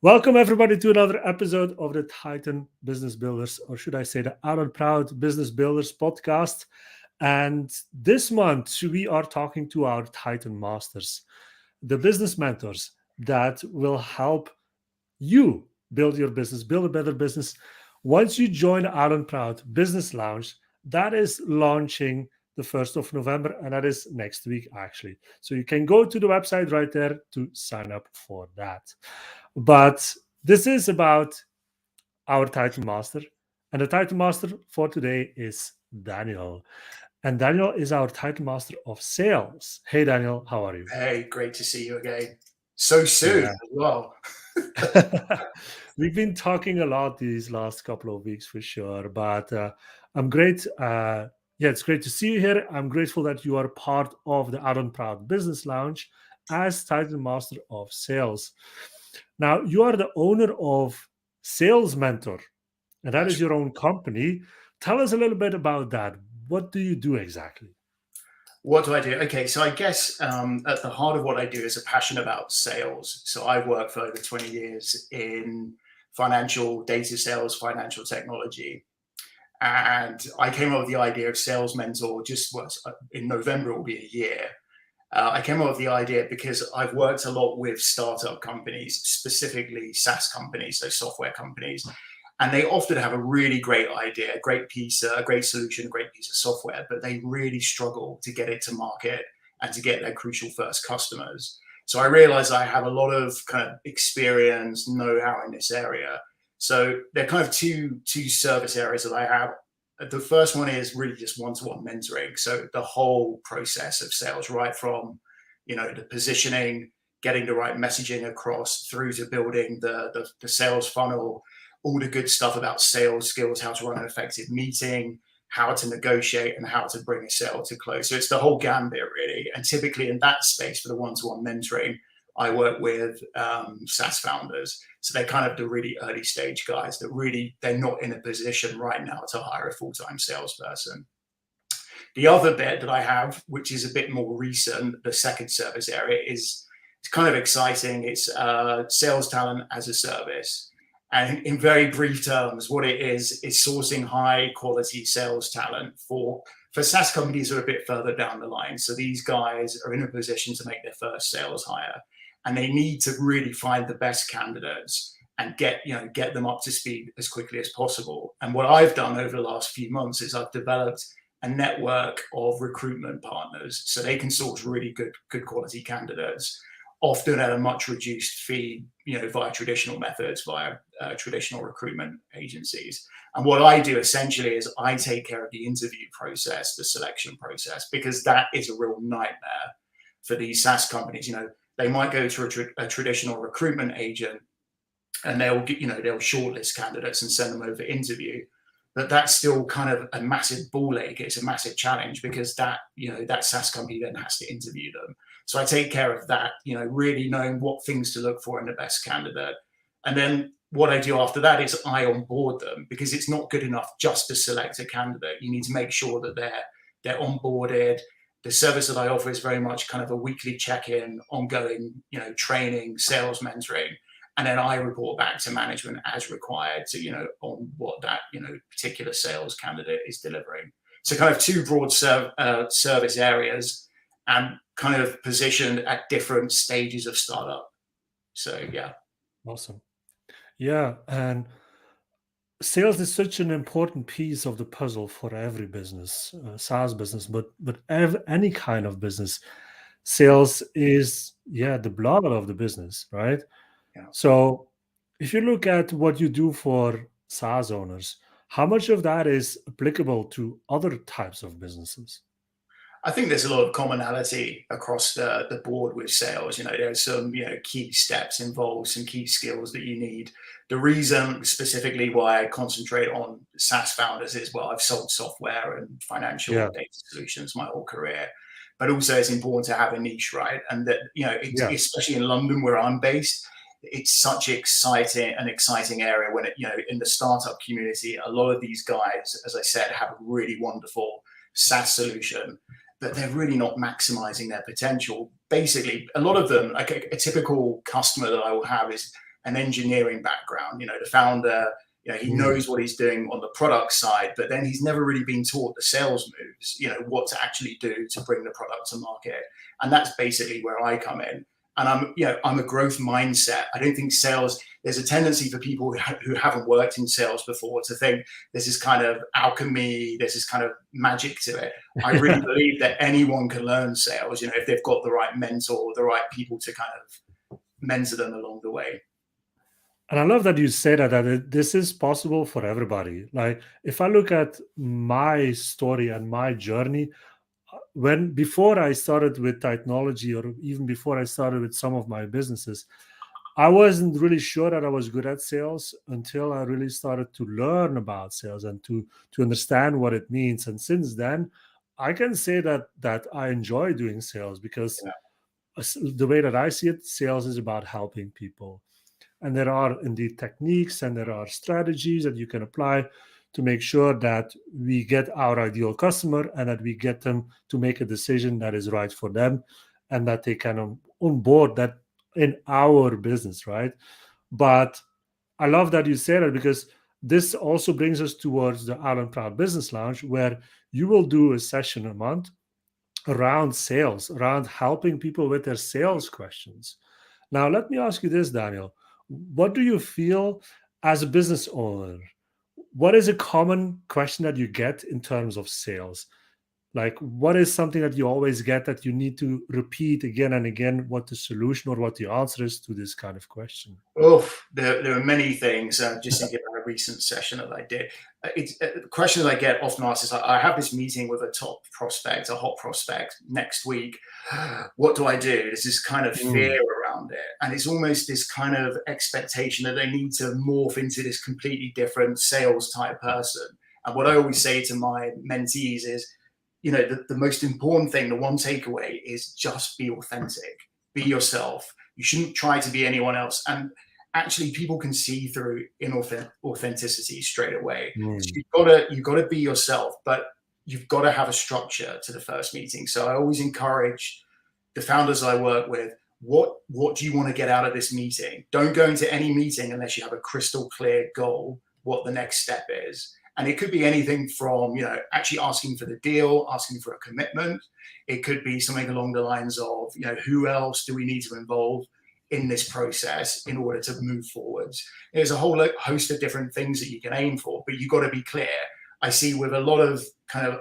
Welcome, everybody, to another episode of the Titan Business Builders, or should I say the Out and Proud Business Builders podcast. And this month, we are talking to our Titan Masters, the business mentors that will help you build your business, build a better business. Once you join the Out and Proud Business Lounge, that is launching the 1st of November, and that is next week, actually. So you can go to the website right there to sign up for that. But this is about our title master. And the title master for today is Daniel. And Daniel is our title master of sales. Hey, Daniel, how are you? Hey, great to see you again. So soon as well. We've been talking a lot these last couple of weeks for sure, but I'm great. It's great to see you here. I'm grateful that you are part of the Out and Proud Business Lounge as title master of sales. Now, you are the owner of Sales Mentor, and that is your own company. Tell us a little bit about that. What do you do exactly? What do I do? Okay, so I guess at the heart of what I do is a passion about sales. So I've worked for over 20 years in financial data sales, financial technology. And I came up with the idea of Sales Mentor in November, it will be a year. I came up with the idea because I've worked a lot with startup companies, specifically SaaS companies, so software companies. And they often have a really great idea, a great solution, a great piece of software, but they really struggle to get it to market and to get their crucial first customers. So I realized I have a lot of kind of experience, know-how in this area. So there are kind of two service areas that I have. The first one is really just one-to-one mentoring. So the whole process of sales, right from, the positioning, getting the right messaging across through to building the sales funnel, all the good stuff about sales skills, how to run an effective meeting, how to negotiate, and how to bring a sale to close. So it's the whole gambit, really. And typically in that space for the one-to-one mentoring, I work with SaaS founders. So they're kind of the really early stage guys that they're not in a position right now to hire a full-time salesperson. The other bit that I have, which is a bit more recent, the second service area, it's kind of exciting. It's sales talent as a service. And in very brief terms, what it is sourcing high quality sales talent for SaaS companies who are a bit further down the line. So these guys are in a position to make their first sales hire, and they need to really find the best candidates and get them up to speed as quickly as possible. And what I've done over the last few months is I've developed a network of recruitment partners so they can source really good quality candidates, often at a much reduced fee, via traditional methods, via traditional recruitment agencies. And what I do essentially is I take care of the interview process, the selection process, because that is a real nightmare for these SaaS companies. They might go to a traditional recruitment agent and they'll shortlist candidates and send them over interview. But that's still kind of a massive ball ache. It's a massive challenge because that SaaS company then has to interview them. So I take care of that, really knowing what things to look for in the best candidate. And then what I do after that is I onboard them, because it's not good enough just to select a candidate. You need to make sure that they're onboarded. The service that I offer is very much kind of a weekly check-in, ongoing, training, sales mentoring. And then I report back to management as required to, on what that, particular sales candidate is delivering. So kind of two broad service areas and kind of positioned at different stages of startup. So, yeah. Awesome. Yeah. And sales is such an important piece of the puzzle for every business, SaaS business, but any kind of business. Sales is, the blood of the business, right? Yeah. So if you look at what you do for SaaS owners, how much of that is applicable to other types of businesses? I think there's a lot of commonality across the board with sales. There's some key steps involved, some key skills that you need. The reason specifically why I concentrate on SaaS founders is, well, I've sold software and financial data solutions my whole career, but also it's important to have a niche, right? And that especially in London where I'm based, it's such an exciting area when in the startup community, a lot of these guys, as I said, have a really wonderful SaaS solution, but they're really not maximizing their potential. Basically, a lot of them, like a typical customer that I will have is an engineering background. The founder, he knows what he's doing on the product side, but then he's never really been taught the sales moves, what to actually do to bring the product to market. And that's basically where I come in. And I'm a growth mindset. I don't think sales, there's a tendency for people who haven't worked in sales before to think this is kind of alchemy, this is kind of magic to it. I really believe that anyone can learn sales, if they've got the right mentor, the right people to kind of mentor them along the way. And I love that you say that this is possible for everybody. Like, if I look at my story and my journey, before I started with technology, or even before I started with some of my businesses, I wasn't really sure that I was good at sales until I really started to learn about sales and to understand what it means. And since then, I can say that I enjoy doing sales, because the way that I see it, sales is about helping people. And there are indeed techniques and there are strategies that you can apply to make sure that we get our ideal customer and that we get them to make a decision that is right for them, and that they can onboard that in our business, right? But I love that you say that, because this also brings us towards the Out and Proud Business Lounge, where you will do a session a month around sales, around helping people with their sales questions. Now, let me ask you this, Daniel. What do you feel as a business owner? What is a common question that you get in terms of sales? Like, what is something that you always get that you need to repeat again and again, what the solution or what the answer is to this kind of question? Oh, there are many things. Just thinking about a recent session that I did. The question that I get often asked is, I have this meeting with a top prospect, a hot prospect next week. What do I do? There's this kind of fear around it. And it's almost this kind of expectation that they need to morph into this completely different sales type person. And what I always say to my mentees is, the most important thing, the one takeaway is just be authentic, be yourself. You shouldn't try to be anyone else. And actually, people can see through inauthenticity straight away. So you've got to be yourself, but you've got to have a structure to the first meeting. So I always encourage the founders I work with, what do you want to get out of this meeting? Don't go into any meeting unless you have a crystal clear goal, what the next step is. And it could be anything from, actually asking for the deal, asking for a commitment. It could be something along the lines of, who else do we need to involve in this process in order to move forwards? There's a whole host of different things that you can aim for, but you've got to be clear. I see with a lot of kind of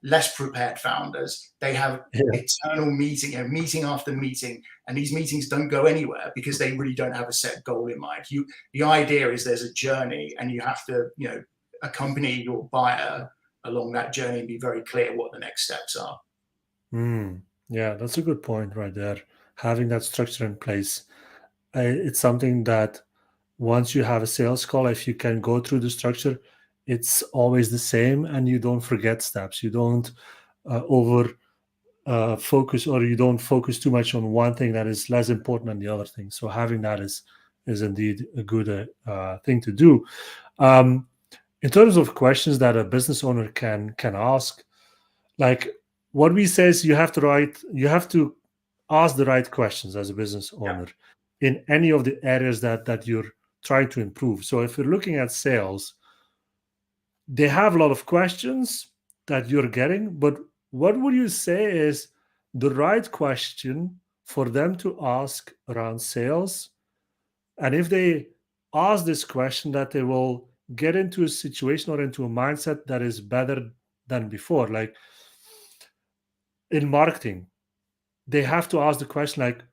less prepared founders, they have eternal meeting after meeting, and these meetings don't go anywhere because they really don't have a set goal in mind. The idea is there's a journey, and you have to, accompany your buyer along that journey and be very clear what the next steps are. Yeah, that's a good point right there. Having that structure in place. It's something that once you have a sales call, if you can go through the structure, it's always the same, and you don't forget steps. You don't focus, or you don't focus too much on one thing that is less important than the other thing. So having that is indeed a good thing to do. In terms of questions that a business owner can ask, like what we say is you have to ask the right questions as a business owner in any of the areas that you're trying to improve. So if you're looking at sales, they have a lot of questions that you're getting, but what would you say is the right question for them to ask around sales? And if they ask this question, that they will get into a situation or into a mindset that is better than before. Like in marketing, they have to ask the question, like,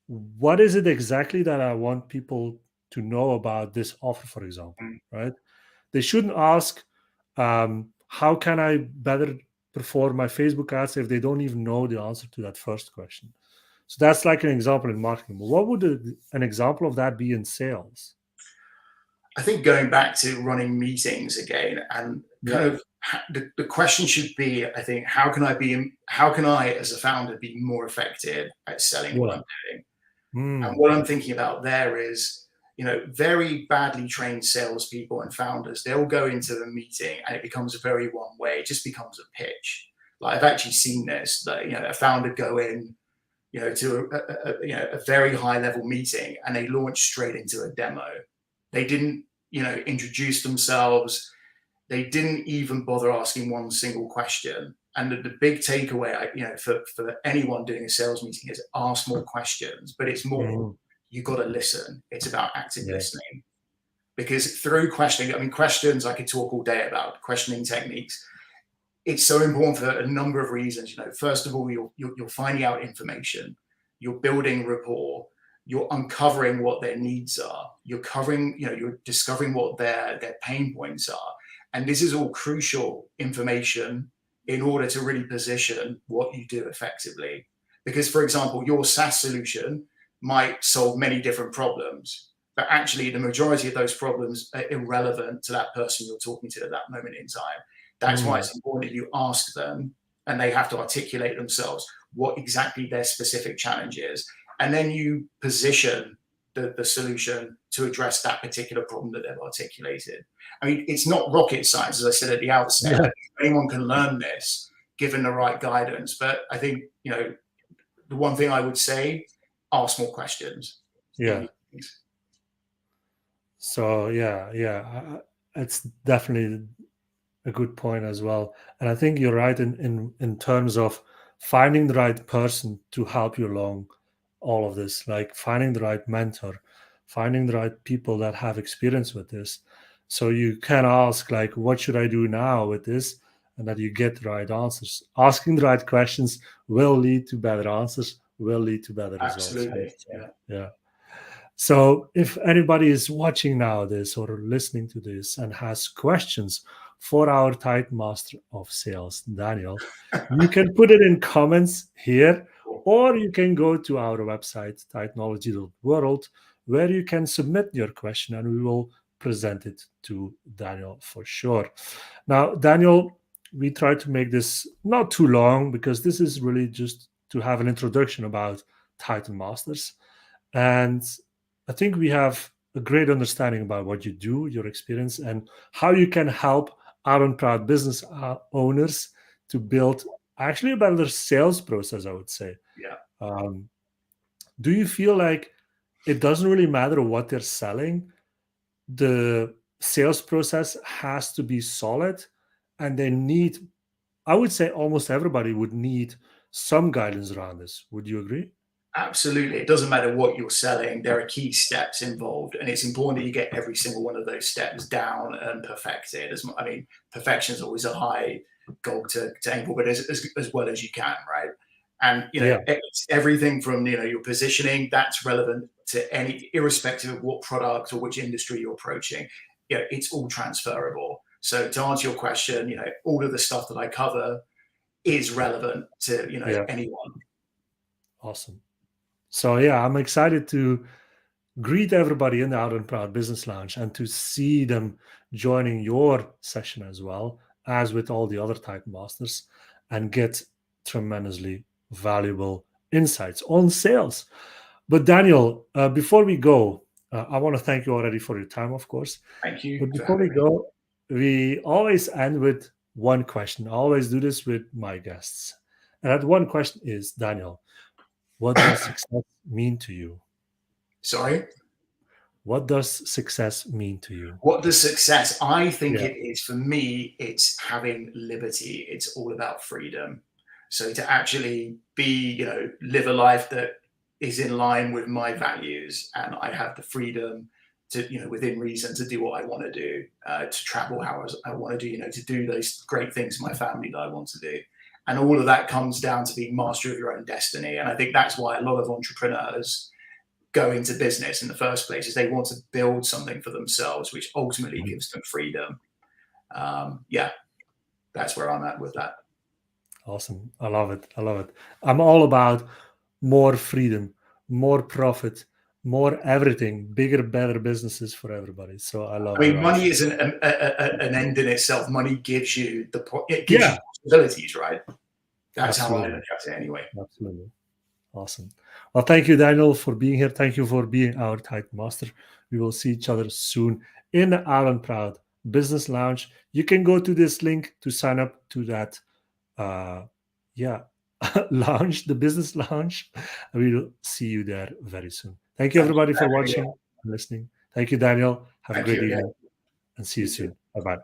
what is it exactly that I want people to know about this offer, for example, right? They shouldn't ask, how can I better perform my Facebook ads, if they don't even know the answer to that first question. So that's like an example in marketing. But what would an example of that be in sales? I think going back to running meetings again, and kind of the question should be, I think, how can I as a founder be more effective at selling what I'm doing? And what I'm thinking about there is, very badly trained salespeople and founders, they'll go into the meeting and it becomes a very one way. It just becomes a pitch. Like I've actually seen this, that, a founder go in, to a very high level meeting, and they launched straight into a demo. They didn't, introduce themselves. They didn't even bother asking one single question. And the big takeaway, for anyone doing a sales meeting is ask more questions, but it's more, you've got to listen. It's about active listening. Because through questioning, questions I could talk all day about, questioning techniques. It's so important for a number of reasons. First of all, you're finding out information, you're building rapport, you're uncovering what their needs are, you're discovering what their pain points are. And this is all crucial information in order to really position what you do effectively. Because, for example, your SaaS solution might solve many different problems, but actually the majority of those problems are irrelevant to that person you're talking to at that moment in time. That's why it's important that you ask them, and they have to articulate themselves what exactly their specific challenge is. And then you position the solution to address that particular problem that they've articulated. It's not rocket science, as I said at the outset. Yeah. Anyone can learn this given the right guidance. But I think, the one thing I would say, ask more questions. Yeah. So it's definitely a good point as well. And I think you're right in terms of finding the right person to help you along all of this, like finding the right mentor, finding the right people that have experience with this. So you can ask, like, what should I do now with this? And that you get the right answers. Asking the right questions will lead to better answers, will lead to better results. Absolutely. Yeah. So if anybody is watching now this or listening to this and has questions for our Titan Master of Sales, Daniel, you can put it in comments here, or you can go to our website, titanology.world, where you can submit your question and we will present it to Daniel for sure. Now, Daniel, we try to make this not too long because this is really just to have an introduction about Titan Masters. And I think we have a great understanding about what you do, your experience, and how you can help out and proud business owners to build actually a better sales process, I would say. Yeah. Do you feel like it doesn't really matter what they're selling? The sales process has to be solid, and they need, I would say almost everybody would need some guidance around this. Would you agree? Absolutely. It doesn't matter what you're selling. There are key steps involved, and it's important that you get every single one of those steps down and perfected. Perfection is always a high goal to aim for, but as well as you can, right? And it's everything from your positioning that's relevant to any, irrespective of what product or which industry you're approaching. It's all transferable. So to answer your question, all of the stuff that I cover is relevant to anyone. Awesome. So I'm excited to greet everybody in the Out and Proud Business Lounge and to see them joining your session as well as with all the other Titan Masters and get tremendously valuable insights on sales. But Daniel, before we go, I want to thank you already for your time, of course. Thank you. But before we go, we always end with one question. I always do this with my guests. And that one question is, Daniel, what does success mean to you? Sorry? What does success mean to you? What does success? I think it is, for me, it's having liberty. It's all about freedom. So to actually be, live a life that is in line with my values, and I have the freedom to, within reason, to do what I want to do, to travel how I want to do, to do those great things for my family that I want to do. And all of that comes down to being master of your own destiny. And I think that's why a lot of entrepreneurs go into business in the first place, is they want to build something for themselves, which ultimately gives them freedom. That's where I'm at with that. Awesome. I love it. I'm all about more freedom, more profit, more everything, bigger, better businesses for everybody. So I love it. Money isn't an end in itself. Money gives you you possibilities, right? That's how I look at it anyway. Absolutely. Awesome. Well, thank you, Daniel, for being here. Thank you for being our Titan Master. We will see each other soon in the Out and Proud Business Lounge. You can go to this link to sign up to that lounge, the business lounge. We will see you there very soon. Thank you, everybody, for watching and listening. Thank you, Daniel. Have a Thank great you. evening and see you You too. soon. Bye-bye.